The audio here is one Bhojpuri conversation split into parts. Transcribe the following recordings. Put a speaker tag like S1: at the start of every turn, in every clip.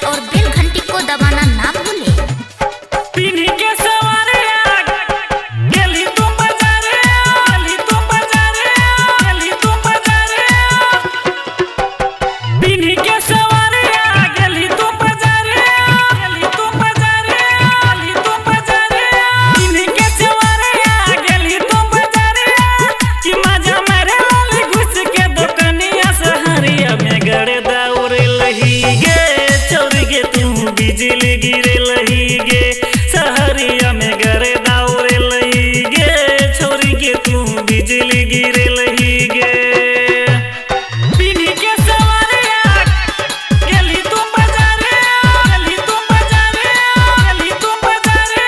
S1: और बेल घंटी को दबाना ना भूले।
S2: पीढ़ी के सवारिया गेली तू बाजारे, गेली तू बाजारे, गेली तू बाजारे। पीढ़ी के सवारिया गेली तू बाजारे, गेली तू बाजारे, गेली तू बाजारे। पीढ़ी के सवारिया गेली तू बाजारे कि मजा मारे लाली घुस के दुकानिया सहरिया में गड़े दौड़े लही गे, चोरी गे तू बिजली गिरे लही गे। सहरिया में गड़े दौड़े लही गे, छोरी गे तू बिजली गिरे लही गे। पीढ़ी के सवारिया गेली तू बाजारे, गेली तू बाजारे, गेली तू बाजारे।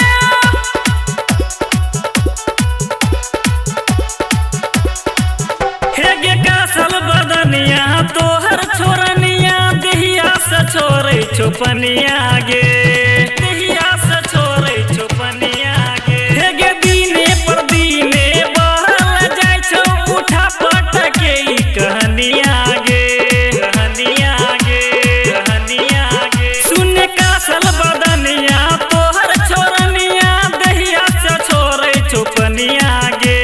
S2: हे गे कासल बदनिया तोहर छोरनिया देहिया से छोरे छुपनिया गे, देहिया से छोरे छुपनिया गे। हे गे दीने पर दीने बहल जाय छौ उठा पटके ई कहनिया गे, कहनिया गे, कहनिया गे। सुन कासल बदनिया तोहर छोरनिया देहिया से छोरे छुपनिया गे।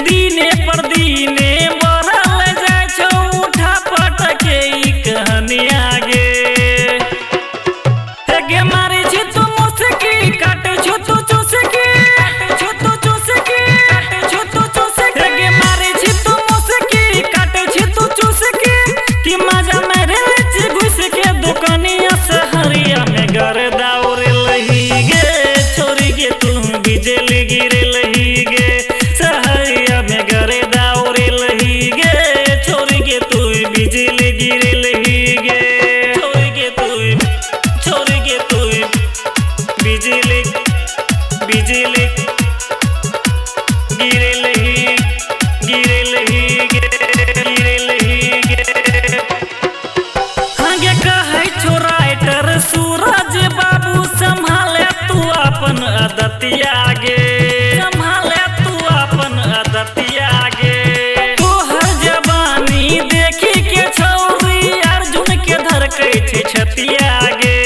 S2: दीने पर दीने बहल जाय छौ उठा पटके ई कहनिया गे। हे गे मारे छी तू मुसकी काटे छु तू चुसकी, काटे छु तू चुसकी, काटे छु तू चुसकी। हे गे मारे छी तू मुसकी काटे छी तू चुसकी कि मजा मेरे छी घुस के दुकानिया सहरिया में गड़े दौड़े लही गे, छोरी गे तू बिजली गिरे लही गे। सहरिया में गड़े दौड़े लही गे, छोरी गे तू बिजली गिरे लही गे। छोरी गे तू, छोरी गे तू बिजली, बिजली गिरे लही, गिरे लही गे, गिरे लही गे। आगे कहे छो राइटर सूरज बाबू संभाले तू अपन अदतिया गे, संभाले तू अपन अदतिया गे। तोहर जवानी देखी के छौरी अर्जुन के धरकै छै छतिया गे,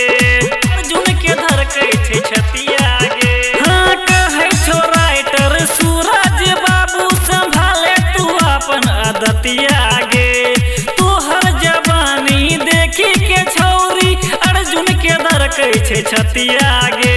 S2: अर्जुन के धरकै छै छतिया गे। हाँ कहे छो राइटर सूरज बाबू संभाले तू अपन अदतिया गे। तोहर जवानी देखी के छौरी अर्जुन के धरकै छै छतिया गे।